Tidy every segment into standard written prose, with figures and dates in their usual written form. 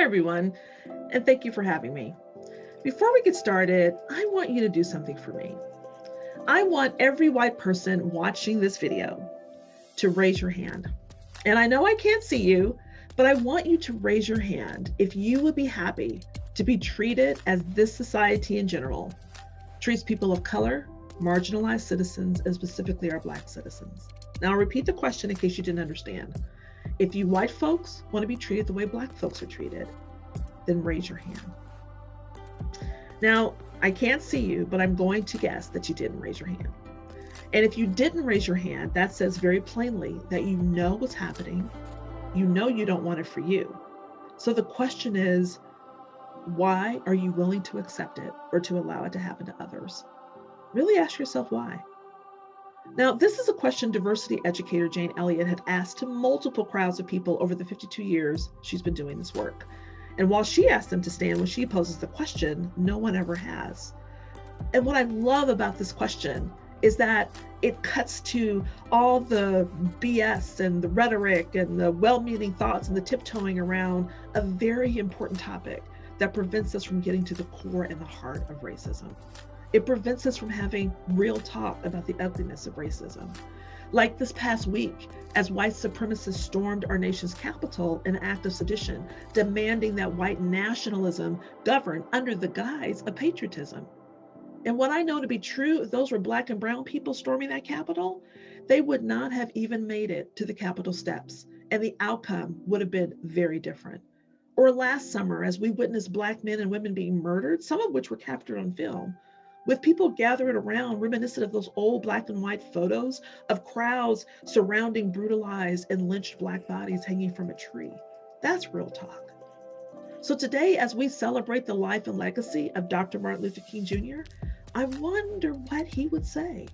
everyone, and thank you for having me. Before we get started, I want you to do something for me. I want every white person watching this video to raise your hand. And I know I can't see you, but I want you to raise your hand if you would be happy to be treated as this society in general treats people of color, marginalized citizens, and specifically our Black citizens. Now, I'll repeat the question in case you didn't understand. If you white folks want to be treated the way Black folks are treated, then raise your hand. Now, I can't see you, but I'm going to guess that you didn't raise your hand. And if you didn't raise your hand, that says very plainly that you know what's happening. You know you don't want it for you. So the question is, why are you willing to accept it or to allow it to happen to others? Really ask yourself why. Now, this is a question diversity educator Jane Elliott had asked to multiple crowds of people over the 52 years she's been doing this work. And while she asked them to stand when she poses the question, no one ever has. And what I love about this question is that it cuts to all the BS and the rhetoric and the well-meaning thoughts and the tiptoeing around a very important topic that prevents us from getting to the core and the heart of racism. It prevents us from having real talk about the ugliness of racism. Like this past week, as white supremacists stormed our nation's capital in an act of sedition, demanding that white nationalism govern under the guise of patriotism. And what I know to be true, if those were Black and brown people storming that Capitol, they would not have even made it to the Capitol steps, and the outcome would have been very different. Or last summer, as we witnessed Black men and women being murdered, some of which were captured on film, with people gathered around reminiscent of those old Black and white photos of crowds surrounding brutalized and lynched Black bodies hanging from a tree. That's real talk. So today, as we celebrate the life and legacy of Dr. Martin Luther King Jr., I wonder what he would say.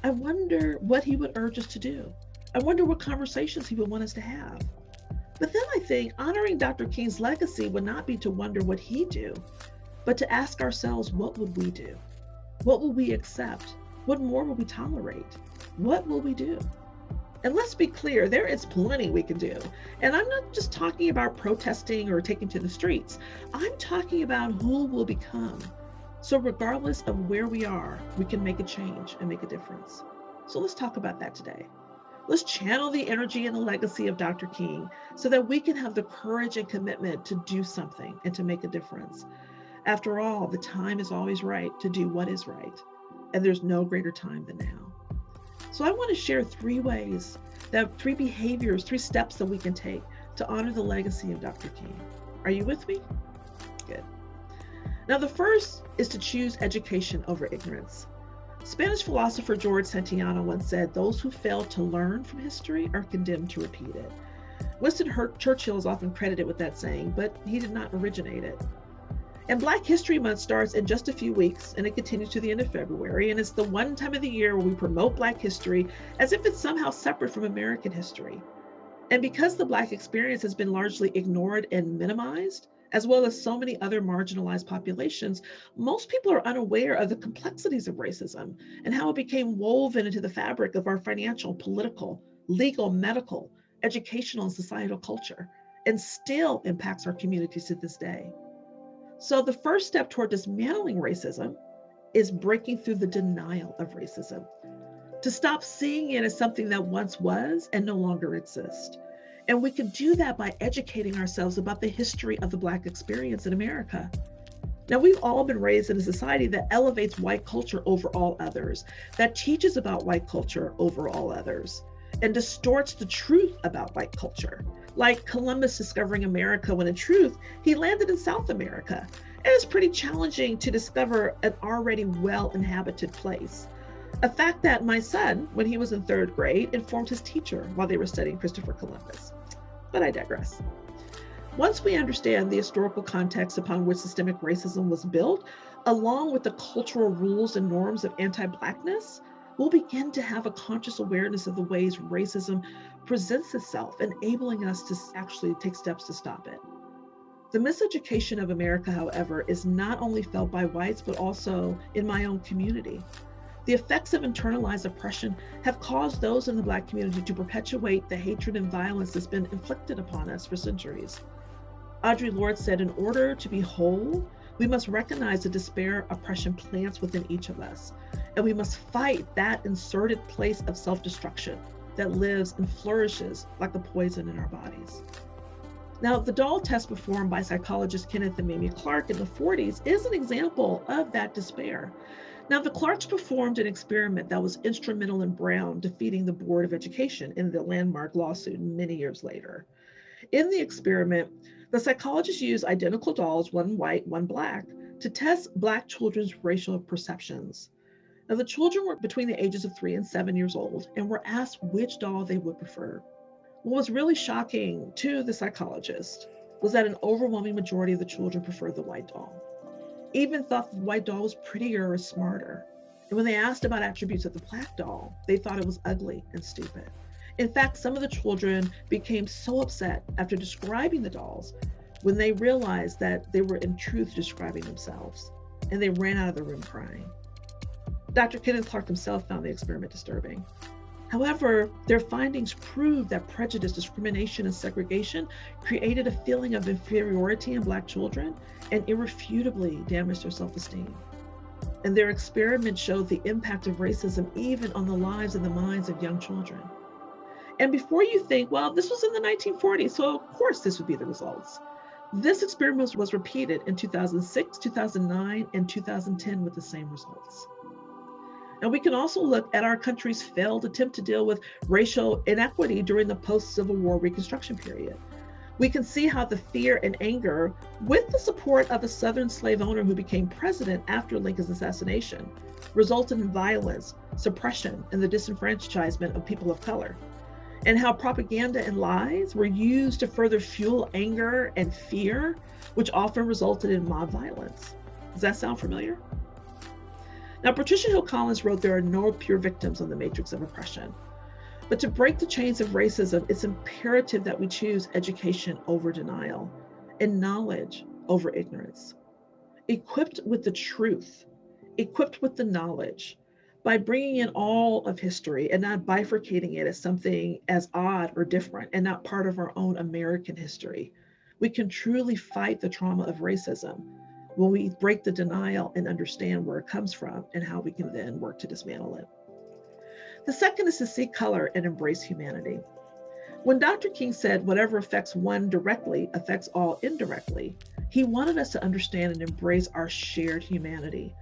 I wonder what he would urge us to do. I wonder what conversations he would want us to have. But then I think honoring Dr. King's legacy would not be to wonder what he'd do, but to ask ourselves, what would we do? What will we accept? What more will we tolerate? What will we do? And let's be clear, there is plenty we can do. And I'm not just talking about protesting or taking to the streets. I'm talking about who we'll become. So regardless of where we are, we can make a change and make a difference. So let's talk about that today. Let's channel the energy and the legacy of Dr. King so that we can have the courage and commitment to do something and to make a difference. After all, the time is always right to do what is right, and there's no greater time than now. So I want to share three behaviors, 3 steps that we can take to honor the legacy of Dr. King. Are you with me? Good. Now, the first is to choose education over ignorance. Spanish philosopher George Santayana once said, "Those who fail to learn from history are condemned to repeat it." Winston Churchill is often credited with that saying, but he did not originate it. And Black History Month starts in just a few weeks, and it continues to the end of February. And it's the one time of the year where we promote Black history as if it's somehow separate from American history. And because the Black experience has been largely ignored and minimized, as well as so many other marginalized populations, most people are unaware of the complexities of racism and how it became woven into the fabric of our financial, political, legal, medical, educational, and societal culture, and still impacts our communities to this day. So the first step toward dismantling racism is breaking through the denial of racism, to stop seeing it as something that once was and no longer exists. And we can do that by educating ourselves about the history of the Black experience in America. Now, we've all been raised in a society that elevates white culture over all others, that teaches about white culture over all others, and distorts the truth about white culture. Like Columbus discovering America when in truth, he landed in South America. And it's pretty challenging to discover an already well-inhabited place. A fact that my son, when he was in 3rd grade, informed his teacher while they were studying Christopher Columbus. But I digress. Once we understand the historical context upon which systemic racism was built, along with the cultural rules and norms of anti-Blackness, we'll begin to have a conscious awareness of the ways racism presents itself, enabling us to actually take steps to stop it. The miseducation of America, however, is not only felt by whites, but also in my own community. The effects of internalized oppression have caused those in the Black community to perpetuate the hatred and violence that's been inflicted upon us for centuries. Audre Lorde said, in order to be whole, we must recognize the despair oppression plants within each of us, and we must fight that inserted place of self-destruction that lives and flourishes like a poison in our bodies. Now, the doll test performed by psychologists Kenneth and Mamie Clark in the 40s is an example of that despair. Now, the Clarks performed an experiment that was instrumental in Brown defeating the Board of Education in the landmark lawsuit many years later. In the experiment, the psychologists used identical dolls, one white, one black, to test Black children's racial perceptions. Now, the children were between the ages of 3 and 7 years old and were asked which doll they would prefer. What was really shocking to the psychologist was that an overwhelming majority of the children preferred the white doll, even thought the white doll was prettier or smarter. And when they asked about attributes of the black doll, they thought it was ugly and stupid. In fact, some of the children became so upset after describing the dolls when they realized that they were in truth describing themselves, and they ran out of the room crying. Dr. Kenneth Clark himself found the experiment disturbing. However, their findings proved that prejudice, discrimination, and segregation created a feeling of inferiority in Black children and irrefutably damaged their self-esteem. And their experiment showed the impact of racism even on the lives and the minds of young children. And before you think, well, this was in the 1940s, so of course this would be the results. This experiment was repeated in 2006, 2009, and 2010 with the same results. And we can also look at our country's failed attempt to deal with racial inequity during the post-Civil War Reconstruction period. We can see how the fear and anger, with the support of a Southern slave owner who became president after Lincoln's assassination, resulted in violence, suppression, and the disenfranchisement of people of color. And how propaganda and lies were used to further fuel anger and fear, which often resulted in mob violence. Does that sound familiar? Now, Patricia Hill Collins wrote, there are no pure victims on the matrix of oppression. But to break the chains of racism, it's imperative that we choose education over denial and knowledge over ignorance. Equipped with the truth, equipped with the knowledge, by bringing in all of history and not bifurcating it as something as odd or different and not part of our own American history, we can truly fight the trauma of racism when we break the denial and understand where it comes from and how we can then work to dismantle it. The second is to see color and embrace humanity. When Dr. King said, whatever affects one directly affects all indirectly, he wanted us to understand and embrace our shared humanity,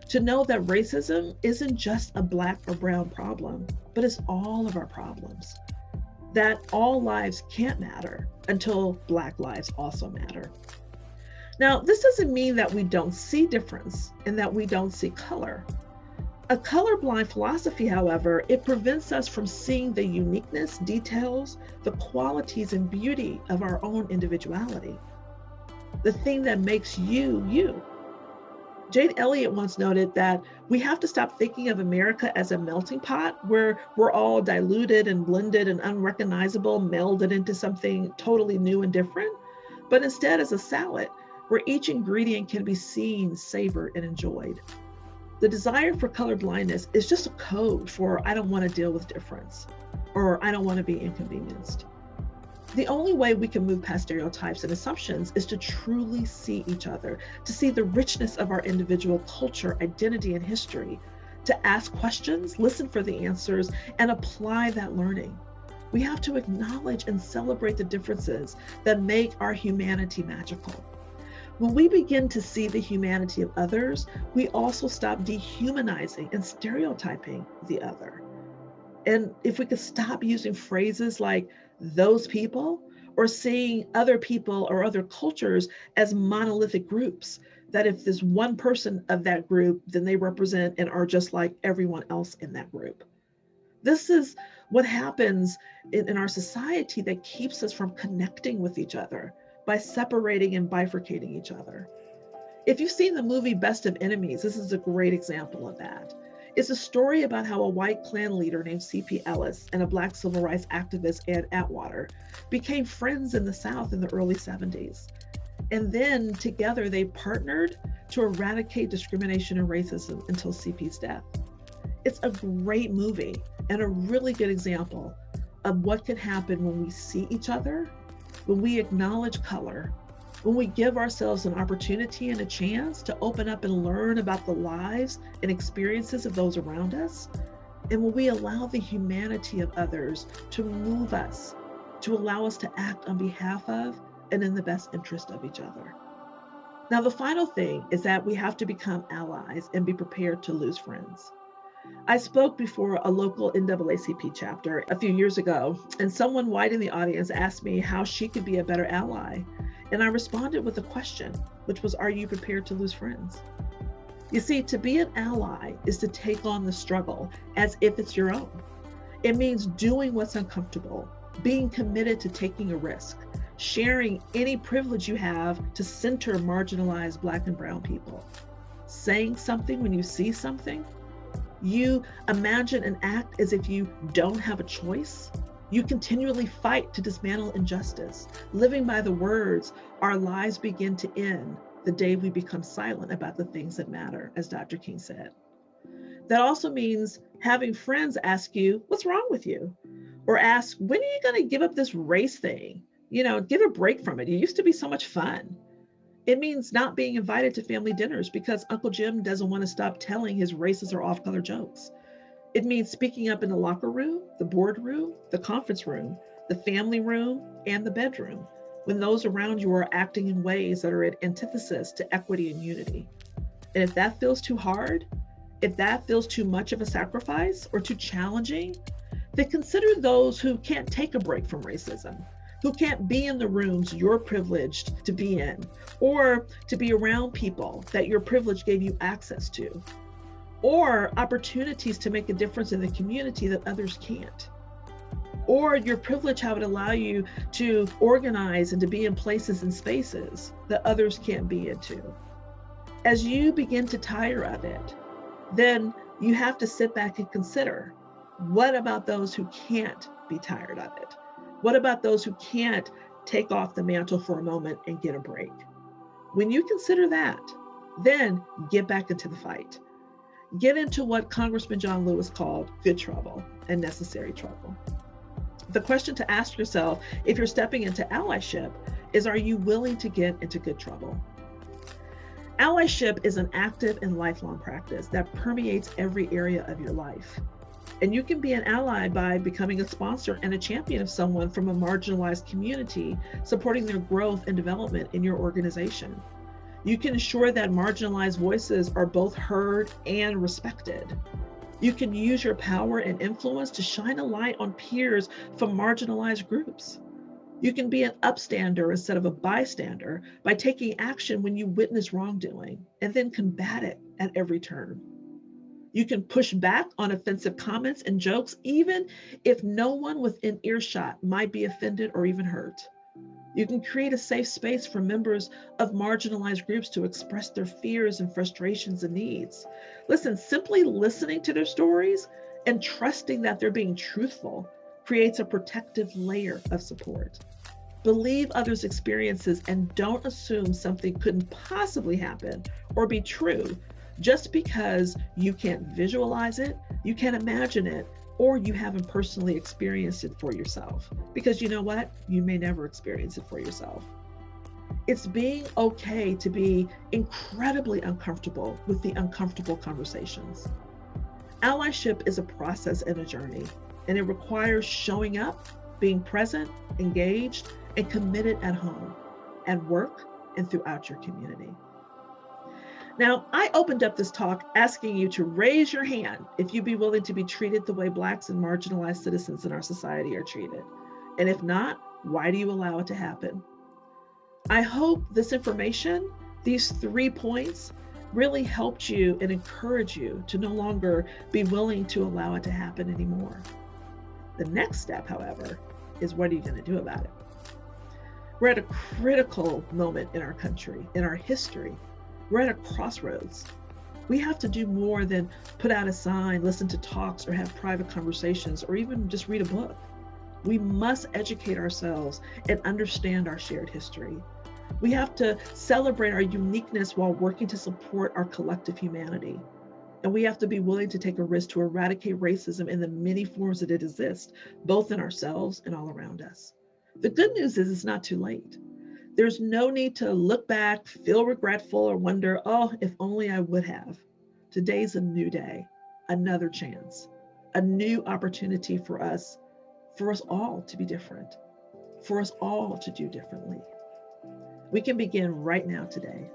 to know that racism isn't just a Black or brown problem, but it's all of our problems, that all lives can't matter until Black lives also matter. Now, this doesn't mean that we don't see difference and that we don't see color. A colorblind philosophy, however, it prevents us from seeing the uniqueness, details, the qualities and beauty of our own individuality, the thing that makes you, you. Jane Elliott once noted that we have to stop thinking of America as a melting pot where we're all diluted and blended and unrecognizable, melded into something totally new and different, but instead as a salad where each ingredient can be seen, savored, and enjoyed. The desire for colorblindness is just a code for I don't want to deal with difference, or I don't want to be inconvenienced. The only way we can move past stereotypes and assumptions is to truly see each other, to see the richness of our individual culture, identity, and history, to ask questions, listen for the answers, and apply that learning. We have to acknowledge and celebrate the differences that make our humanity magical. When we begin to see the humanity of others, we also stop dehumanizing and stereotyping the other. And if we could stop using phrases like those people, or seeing other people or other cultures as monolithic groups, that if there's one person of that group, then they represent and are just like everyone else in that group. This is what happens in our society that keeps us from connecting with each other, by separating and bifurcating each other. If you've seen the movie Best of Enemies, this is a great example of that. It's a story about how a white Klan leader named C.P. Ellis and a Black civil rights activist, Ed Atwater, became friends in the South in the early 70s. And then together they partnered to eradicate discrimination and racism until CP's death. It's a great movie and a really good example of what can happen when we see each other, when we acknowledge color, when we give ourselves an opportunity and a chance to open up and learn about the lives and experiences of those around us, and when we allow the humanity of others to move us, to allow us to act on behalf of and in the best interest of each other. Now, the final thing is that we have to become allies and be prepared to lose friends. I spoke before a local NAACP chapter a few years ago, and someone white in the audience asked me how she could be a better ally. And I responded with a question, which was, are you prepared to lose friends? You see, to be an ally is to take on the struggle as if it's your own. It means doing what's uncomfortable, being committed to taking a risk, sharing any privilege you have to center marginalized Black and brown people, saying something when you see something. You imagine and act as if you don't have a choice. You continually fight to dismantle injustice, living by the words, our lives begin to end the day we become silent about the things that matter, as Dr. King said. That also means having friends ask you, what's wrong with you? Or ask, when are you going to give up this race thing? Give a break from it. It used to be so much fun. It means not being invited to family dinners because Uncle Jim doesn't want to stop telling his racist or off-color jokes. It means speaking up in the locker room, the boardroom, the conference room, the family room, and the bedroom, when those around you are acting in ways that are at antithesis to equity and unity. And if that feels too hard, if that feels too much of a sacrifice or too challenging, then consider those who can't take a break from racism, who can't be in the rooms you're privileged to be in, or to be around people that your privilege gave you access to, or opportunities to make a difference in the community that others can't, or your privilege how it allow you to organize and to be in places and spaces that others can't be into. As you begin to tire of it, then you have to sit back and consider, what about those who can't be tired of it? What about those who can't take off the mantle for a moment and get a break? When you consider that, then get back into the fight. Get into what Congressman John Lewis called good trouble and necessary trouble. The question to ask yourself if you're stepping into allyship is, are you willing to get into good trouble? Allyship is an active and lifelong practice that permeates every area of your life. And you can be an ally by becoming a sponsor and a champion of someone from a marginalized community, supporting their growth and development in your organization. You can ensure that marginalized voices are both heard and respected. You can use your power and influence to shine a light on peers from marginalized groups. You can be an upstander instead of a bystander by taking action when you witness wrongdoing and then combat it at every turn. You can push back on offensive comments and jokes, even if no one within earshot might be offended or even hurt. You can create a safe space for members of marginalized groups to express their fears and frustrations and needs. Listen, simply listening to their stories and trusting that they're being truthful creates a protective layer of support. Believe others' experiences and don't assume something couldn't possibly happen or be true just because you can't visualize it, you can't imagine it, or you haven't personally experienced it for yourself. Because you know what? You may never experience it for yourself. It's being okay to be incredibly uncomfortable with the uncomfortable conversations. Allyship is a process and a journey, and it requires showing up, being present, engaged, and committed at home, at work, and throughout your community. Now, I opened up this talk asking you to raise your hand if you'd be willing to be treated the way Blacks and marginalized citizens in our society are treated. And if not, why do you allow it to happen? I hope this information, these 3 points, really helped you and encouraged you to no longer be willing to allow it to happen anymore. The next step, however, is what are you going to do about it? We're at a critical moment in our country, in our history. We're at a crossroads. We have to do more than put out a sign, listen to talks, or have private conversations, or even just read a book. We must educate ourselves and understand our shared history. We have to celebrate our uniqueness while working to support our collective humanity. And we have to be willing to take a risk to eradicate racism in the many forms that it exists, both in ourselves and all around us. The good news is it's not too late. There's no need to look back, feel regretful, or wonder, oh, if only I would have. Today's a new day, another chance, a new opportunity for us all to be different, for us all to do differently. We can begin right now today.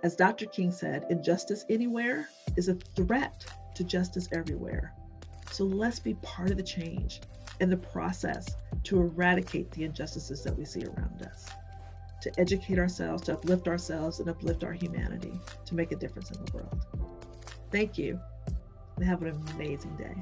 As Dr. King said, injustice anywhere is a threat to justice everywhere. So let's be part of the change and the process to eradicate the injustices that we see around us, to educate ourselves, to uplift ourselves and uplift our humanity, to make a difference in the world. Thank you, and have an amazing day.